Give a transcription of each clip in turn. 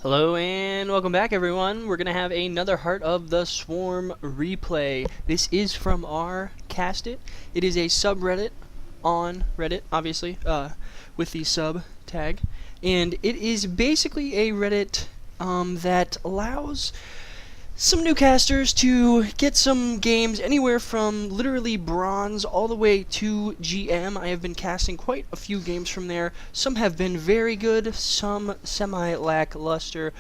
Hello and welcome back, everyone. We're going to have another Heart of the Swarm replay. This is from our Cast It. It is a subreddit on Reddit, obviously, with the sub tag. And it is basically a Reddit that allows some new casters to get some games anywhere from literally bronze all the way to GM. I have been casting quite a few games from there. Some have been very good, some semi-lackluster,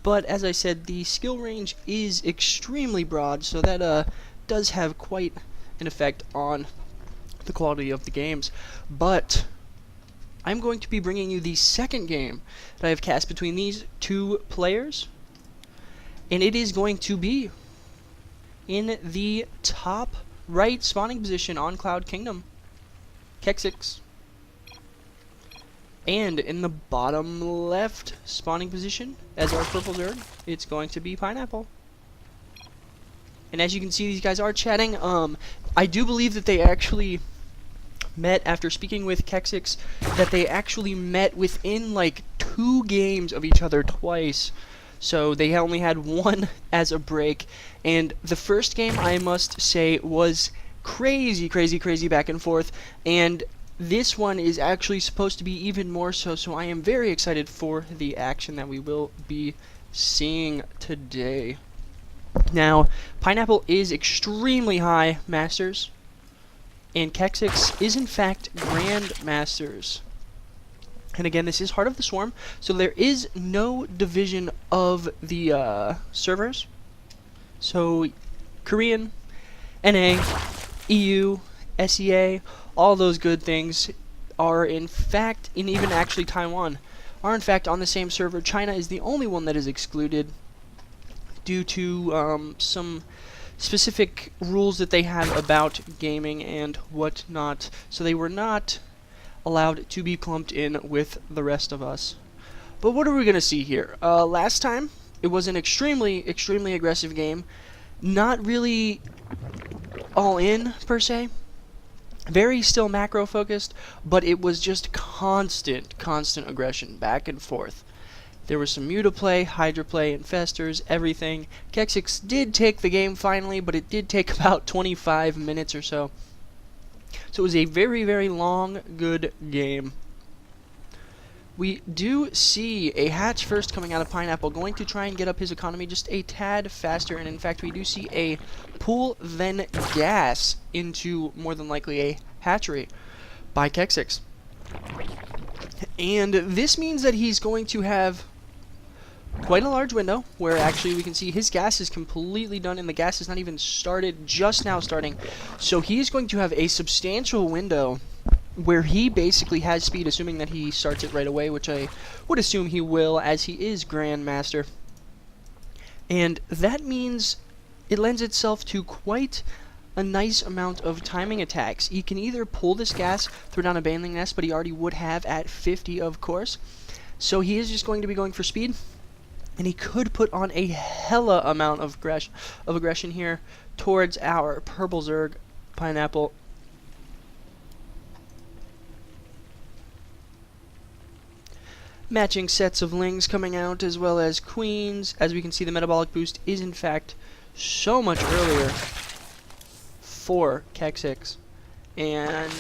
but as I said, the skill range is extremely broad, so that does have quite an effect on the quality of the games. But I'm going to be bringing you the second game that I have cast between these two players. And it is going to be in the top right spawning position on Cloud Kingdom, Keksx. And in the bottom left spawning position, as our purple Zerg, it's going to be Pineapple. And as you can see, these guys are chatting. I do believe that they actually met, after speaking with Keksx, that they actually met within like 2 games of each other twice. So they only had one as a break, and the first game, I must say, was crazy back and forth, and this one is actually supposed to be even more so, so I am very excited for the action that we will be seeing today. Now, Pineapple is extremely high Masters, and Keksx is in fact Grand Masters. And again, this is Heart of the Swarm, so there is no division of the servers. So, Korean, NA, EU, SEA, all those good things are in fact, and even actually Taiwan, are in fact on the same server. China is the only one that is excluded due to some specific rules that they have about gaming and whatnot. So they were not allowed to be clumped in with the rest of us. But what are we going to see here? Last time, it was an extremely aggressive game. Not really all in, per se. Very still macro focused, but it was just constant aggression, back and forth. There was some Muta play, Hydra play, Infestors, everything. Keksx did take the game finally, but it did take about 25 minutes or so. So it was a very long, good game. We do see a hatch first coming out of Pineapple, going to try and get up his economy just a tad faster, and in fact we do see a pool then gas into more than likely a hatchery by Keksx. And this means that he's going to have quite a large window where actually we can see his gas is completely done and the gas is not even started, just now starting. So he is going to have a substantial window where he basically has speed, assuming that he starts it right away, which I would assume he will, as he is Grandmaster. And that means it lends itself to quite a nice amount of timing attacks. He can either pull this gas, throw down a Baneling Nest, but he already would have at 50, of course. So he is just going to be going for speed. And he could put on a hella amount of aggression here towards our purple Zerg, Pineapple. Matching sets of Lings coming out, as well as Queens. As we can see, the metabolic boost is in fact so much earlier for Keksx. And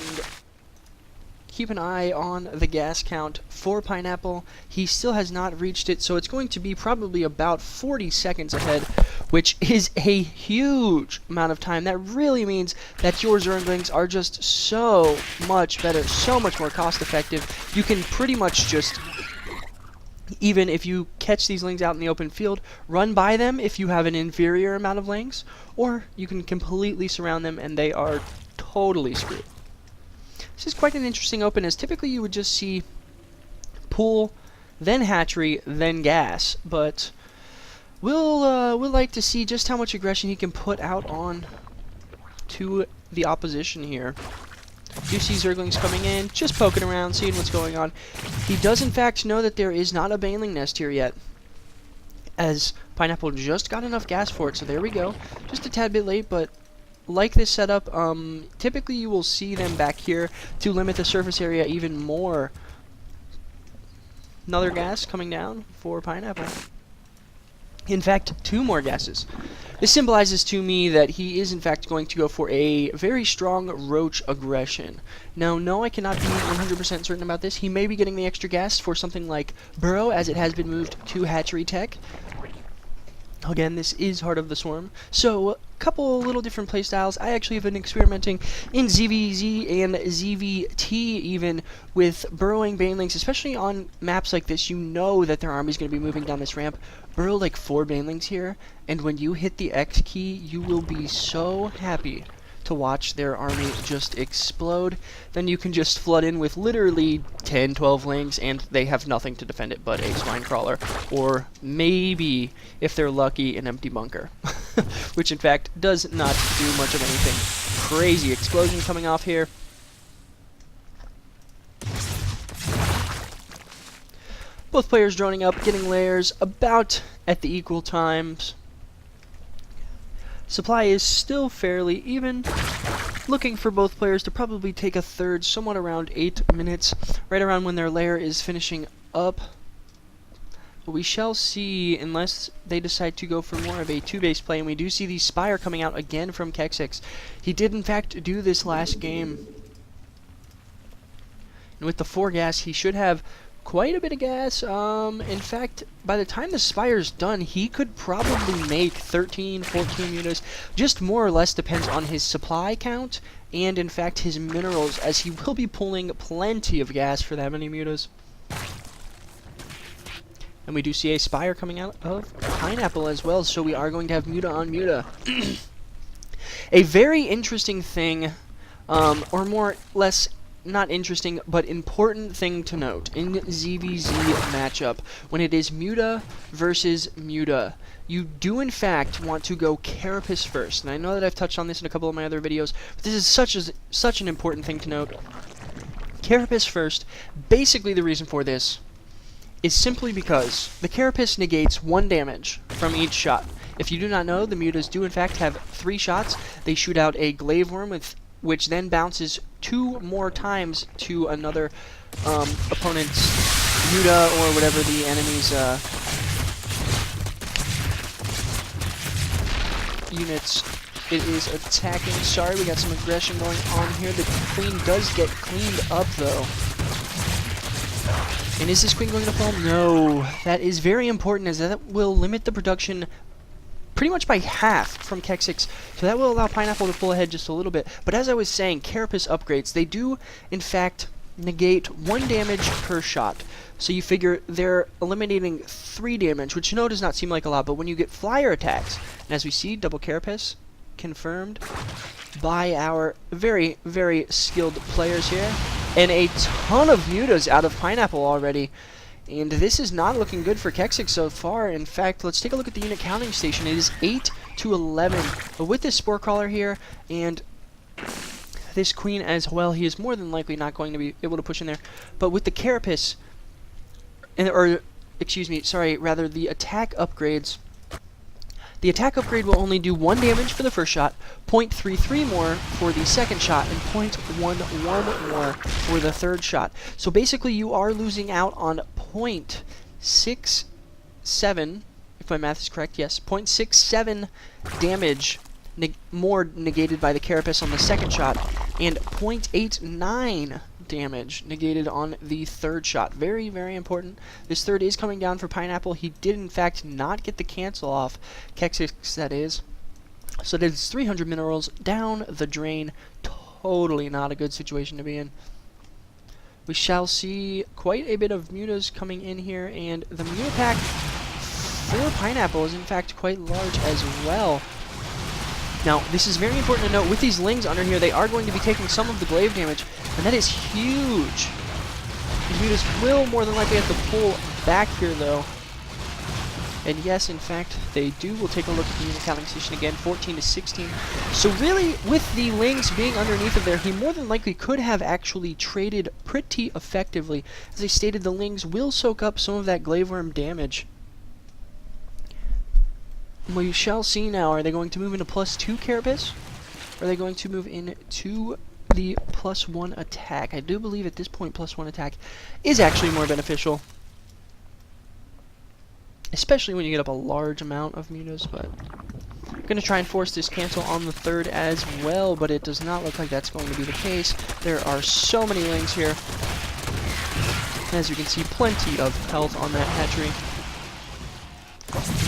keep an eye on the gas count for Pineapple. He still has not reached it, so it's going to be probably about 40 seconds ahead, which is a huge amount of time. That really means that your Zerglings are just so much better, so much more cost effective. You can pretty much just, even if you catch these Lings out in the open field, run by them if you have an inferior amount of Lings, or you can completely surround them and they are totally screwed. This is quite an interesting open, as typically you would just see pool, then hatchery, then gas, but we'll like to see just how much aggression he can put out on to the opposition here. You see Zerglings coming in, just poking around, seeing what's going on. He does in fact know that there is not a Baneling Nest here yet, as Pineapple just got enough gas for it, so there we go. Just a tad bit late, but like this setup, typically you will see them back here to limit the surface area even more. Another gas coming down for Pineapple. In fact, 2 more gases. This symbolizes to me that he is in fact going to go for a very strong roach aggression. Now, no, I cannot be 100% certain about this. He may be getting the extra gas for something like Burrow, as it has been moved to Hatchery Tech. Again, this is Heart of the Swarm. So, a couple little different playstyles. I actually have been experimenting in ZVZ and ZVT even with burrowing banelings, especially on maps like this. You know that their army is going to be moving down this ramp. Burrow like 4 banelings here, and when you hit the X key, you will be so happy to watch their army just explode. Then you can just flood in with literally 10, 12 lings, and they have nothing to defend it but a spine crawler, or maybe, if they're lucky, an empty bunker, which in fact does not do much of anything. Crazy explosion coming off here. Both players droning up, getting layers about at the equal times. Supply is still fairly even. Looking for both players to probably take a third, somewhat around 8 minutes, right around when their layer is finishing up. But we shall see, unless they decide to go for more of a 2-base play, and we do see the Spire coming out again from Keksx. He did in fact do this last game. And with the 4 gas, he should have quite a bit of gas. In fact, by the time the Spire's done, he could probably make 13, 14 mutas. Just more or less depends on his supply count and, in fact, his minerals, as he will be pulling plenty of gas for that many mutas. And we do see a Spire coming out of Pineapple as well, so we are going to have muta on muta. A very interesting thing, or more or less not interesting, but important thing to note in ZVZ matchup, when it is muta versus muta, you do in fact want to go Carapace first. And I know that I've touched on this in a couple of my other videos, but this is such an important thing to note. Carapace first. Basically, the reason for this is simply because the Carapace negates 1 damage from each shot. If you do not know, the mutas do in fact have 3 shots. They shoot out a Glaive Worm, which then bounces 2 more times to another opponent's muta or whatever the enemy's units it is attacking. Sorry, we got some aggression going on here. The queen does get cleaned up, though. And is this queen going to fall? No. That is very important, as that will limit the production pretty much by half from Keksx, so that will allow Pineapple to pull ahead just a little bit. But as I was saying, Carapace upgrades, they do in fact negate 1 damage per shot. So you figure they're eliminating 3 damage, which no does not seem like a lot, but when you get flyer attacks, and as we see, double Carapace confirmed by our very, very skilled players here, and a ton of mutas out of Pineapple already. And this is not looking good for Keksx so far. In fact, let's take a look at the unit counting station. It is 8 to 11. But with this Spore Crawler here and this queen as well, he is more than likely not going to be able to push in there. But with the Carapace, the attack upgrades, the attack upgrade will only do 1 damage for the first shot, 0.33 more for the second shot, and 0.11 more for the third shot. So basically you are losing out on 0.67, if my math is correct, yes, 0.67 damage more negated by the Carapace on the second shot, and 0.89 damage negated on the third shot. Very, very important. This third is coming down for Pineapple. He did, in fact, not get the cancel off. Keksx, that is. So that is 300 minerals down the drain. Totally not a good situation to be in. We shall see quite a bit of mutas coming in here, and the muta pack for Pineapple is, in fact, quite large as well. Now, this is very important to note. With these lings under here, they are going to be taking some of the glaive damage, and that is huge. These mutas will more than likely have to pull back here, though. And yes, in fact, they do. We'll take a look at the unit counting station again, 14 to 16. So really, with the lings being underneath of there, he more than likely could have actually traded pretty effectively. As I stated, the lings will soak up some of that glaive worm damage. We shall see now. Are they going to move into +2 Carapace? Or are they going to move into the +1 attack? I do believe at this point +1 attack is actually more beneficial. especially when you get up a large amount of mutas, but I'm going to try and force this cancel on the third as well, but it does not look like that's going to be the case. There are so many lings here. As you can see, plenty of health on that hatchery.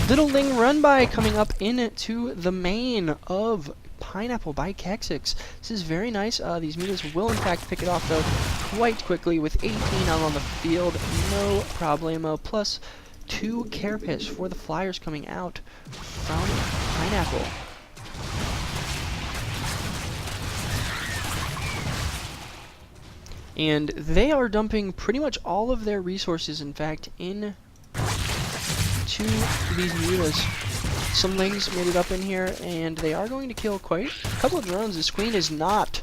Little ling run by coming up into the main of Pineapple by Keksx. This is very nice. These mutas will in fact pick it off though quite quickly with 18 out on the field. No problemo. Plus 2 carapace for the Flyers coming out from Pineapple. And they are dumping pretty much all of their resources, in fact, in to these mutas. Some lings made it up in here, and they are going to kill quite a couple of drones. This queen is not,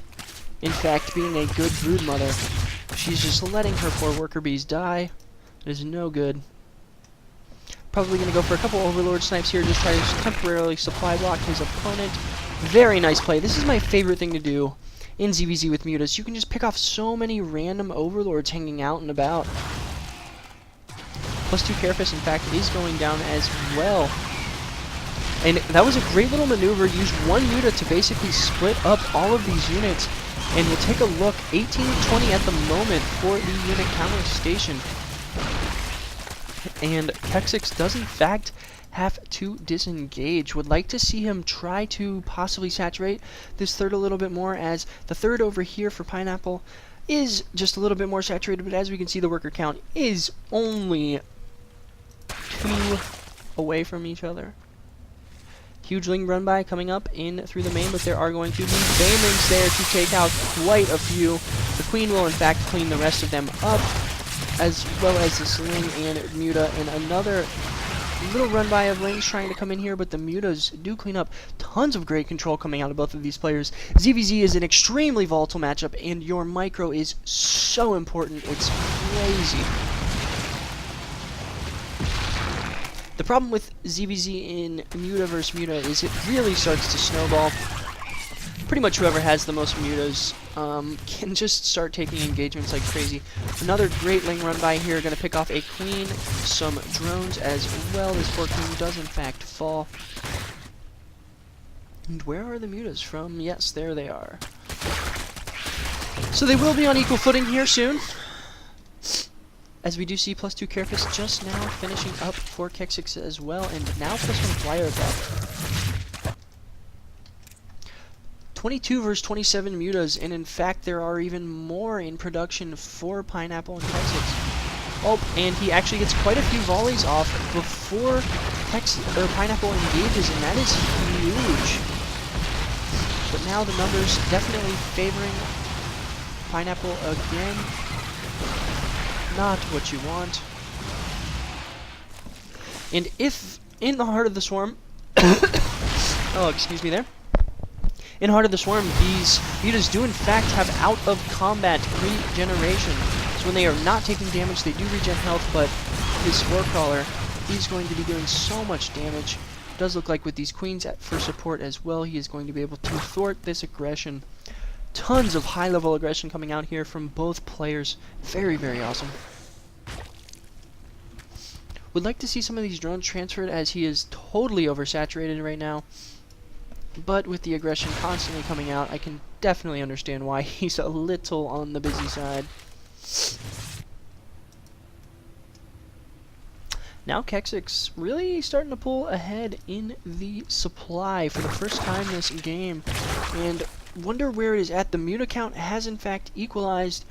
in fact, being a good brood mother. She's just letting her poor worker bees die. It is no good. Probably going to go for a couple overlord snipes here, just try to temporarily supply block his opponent. Very nice play. This is my favorite thing to do in ZVZ with mutas. You can just pick off so many random overlords hanging out and about. Plus 2 carapace, in fact, is going down as well. And that was a great little maneuver. Use one muta to basically split up all of these units. And we'll take a look. 18-20 at the moment for the unit counter station. And Keksx does in fact have to disengage. Would like to see him try to possibly saturate this third a little bit more, as the third over here for Pineapple is just a little bit more saturated, but as we can see, the worker count is only 2 away from each other. Huge ling run by coming up in through the main, but there are going to be banelings there to take out quite a few. The queen will in fact clean the rest of them up, as well as the sling and muta, and another little run by of lings trying to come in here, but the mutas do clean up. Tons of great control coming out of both of these players. ZVZ is an extremely volatile matchup, and your micro is so important. It's crazy. The problem with ZVZ in muta versus muta is it really starts to snowball. Pretty much whoever has the most mutas can just start taking engagements like crazy. Another great ling run by here, going to pick off a queen, some drones as well. This poor queen does in fact fall. And where are the mutas from? Yes, there they are. So they will be on equal footing here soon, as we do see plus 2 carapace just now finishing up for Keksx as well, and now plus 1 flyer attack. 22 versus 27 mutas, and in fact there are even more in production for Pineapple and Keksx. Oh, and he actually gets quite a few volleys off before Pineapple engages, and that is huge. But now the numbers definitely favoring Pineapple again. Not what you want. And if in the heart of the swarm, oh, excuse me there. In Heart of the Swarm, these mutas do in fact have out of combat regeneration. So when they are not taking damage, they do regen health, but this Spore Crawler is going to be doing so much damage. It does look like with these queens for support as well, he is going to be able to thwart this aggression. Tons of high-level aggression coming out here from both players. Very, very awesome. Would like to see some of these drones transferred, as he is totally oversaturated right now. But with the aggression constantly coming out, I can definitely understand why he's a little on the busy side. Now Keksx really starting to pull ahead in the supply for the first time this game. And wonder where it is at. The muta count has in fact equalized.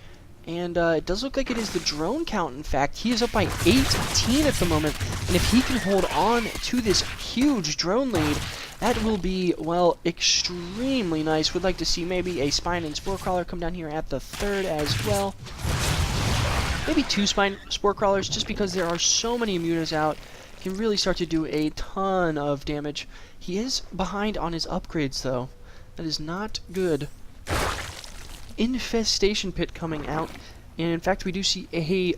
And it does look like it is the drone count, in fact. He is up by 18 at the moment. And if he can hold on to this huge drone lead, that will be, well, extremely nice. Would like to see maybe a Spine and Spore Crawler come down here at the third as well. Maybe 2 Spine Spore Crawlers, just because there are so many mutas out. He can really start to do a ton of damage. He is behind on his upgrades, though. That is not good. Infestation Pit coming out. And in fact, we do see a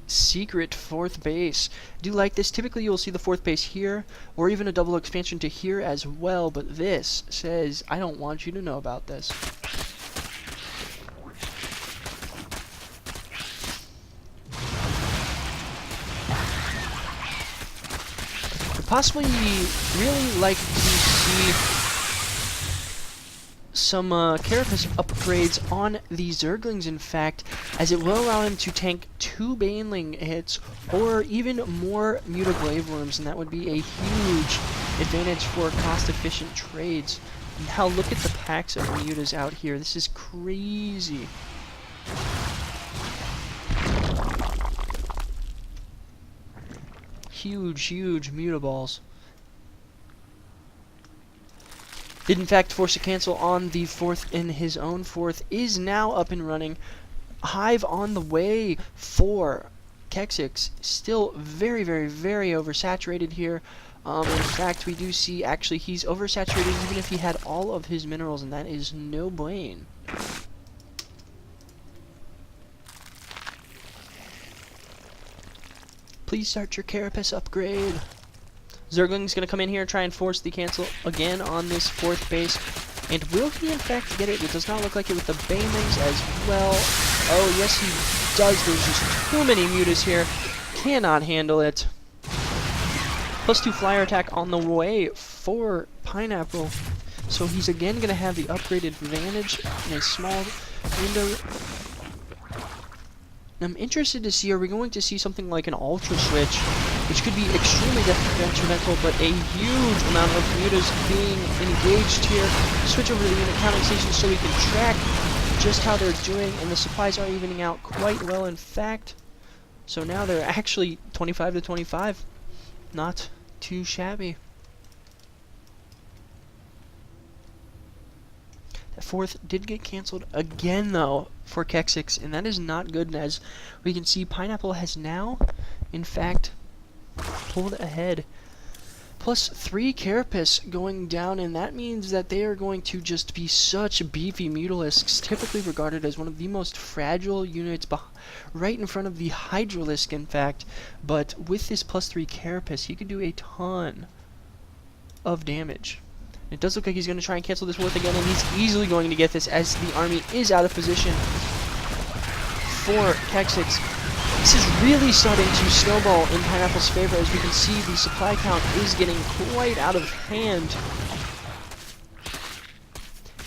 secret 4th base. I do like this. Typically you'll see the 4th base here, or even a double expansion to here as well, but this says, I don't want you to know about this. possibly really like to see some Carapace upgrades on the Zerglings, in fact, as it will allow him to tank 2 Baneling hits or even more Mutaglaive Worms, and that would be a huge advantage for cost-efficient trades. Now look at the packs of Mutas out here. This is crazy. Huge Mutaballs. Did in fact force a cancel on the 4th, and his own 4th is now up and running. Hive on the way for Keksx. Still very oversaturated here. In fact, we do see actually he's oversaturated even if he had all of his minerals, and that is no bueno. Please start your Carapace upgrade. Zergling's going to come in here and try and force the cancel again on this 4th base. And will he in fact get it? It does not look like it with the Banelings as well. Oh, yes he does. There's just too many Mutas here. Cannot handle it. +2 flyer attack on the way for Pineapple. So he's again going to have the upgraded advantage in a small window. I'm interested to see, are we going to see something like an Ultra Switch, which could be extremely detrimental, but a huge amount of Mutas being engaged here. Switch over to the unit counting station so we can track just how they're doing, and the supplies are evening out quite well, in fact. So now they're actually 25 to 25. Not too shabby. That 4th did get cancelled again, though, for Keksx, and that is not good, as we can see Pineapple has now, in fact, pulled ahead. +3 Carapace going down, and that means that they are going to just be such beefy Mutalisks, typically regarded as one of the most fragile units right in front of the Hydralisk, in fact. But with this +3 Carapace, he could do a ton of damage. It does look like he's going to try and cancel this Worth again, and he's easily going to get this as the army is out of position for Keksx. This is really starting to snowball in Pineapple's favor. As we can see, the supply count is getting quite out of hand.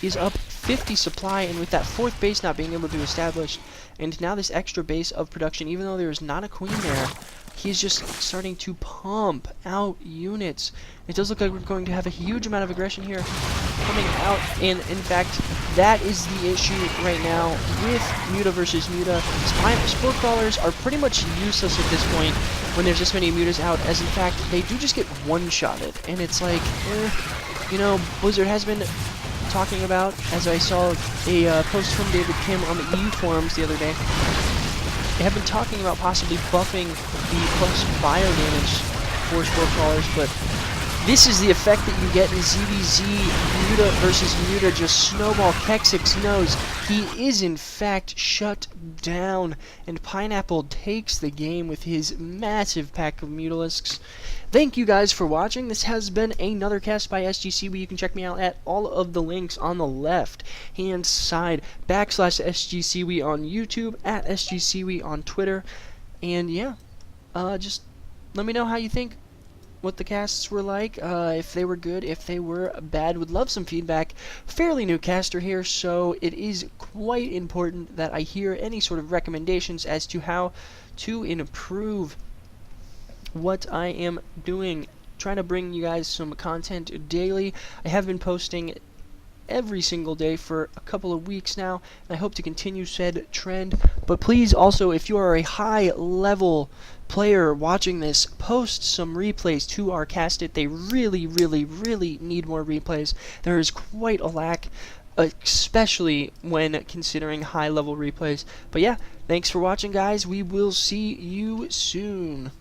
He's up 50 supply, and with that 4th base not being able to establish, and now this extra base of production, even though there is not a queen there, he's just starting to pump out units. It does look like we're going to have a huge amount of aggression here coming out, and in fact, that is the issue right now with Muta versus Muta. Spore Crawlers are pretty much useless at this point when there's this many Mutas out, as in fact, they do just get one-shotted, and it's like, you know, Blizzard has been talking about, as I saw a post from David Kim on the EU forums the other day, they have been talking about possibly buffing the plus bio damage for Spore Crawlers, but this is the effect that you get in ZVZ Muta versus Muta. Just snowball. Keksx knows he is in fact shut down, and Pineapple takes the game with his massive pack of Mutalisks. Thank you guys for watching. This has been another cast by SGC, where you can check me out at all of the links on the left hand side, /SGCWE on YouTube, at SGCWE on Twitter, and yeah, just let me know how you think, what the casts were like, if they were good, if they were bad. Would love some feedback. Fairly new caster here, so it is quite important that I hear any sort of recommendations as to how to improve what I am doing. Trying to bring you guys some content daily. I have been posting every single day for a couple of weeks now, and I hope to continue said trend. But please also, if you are a high level player watching this, post some replays to our castit. They really need more replays. There is quite a lack, especially when considering high level replays. But yeah, thanks for watching, guys. We will see you soon.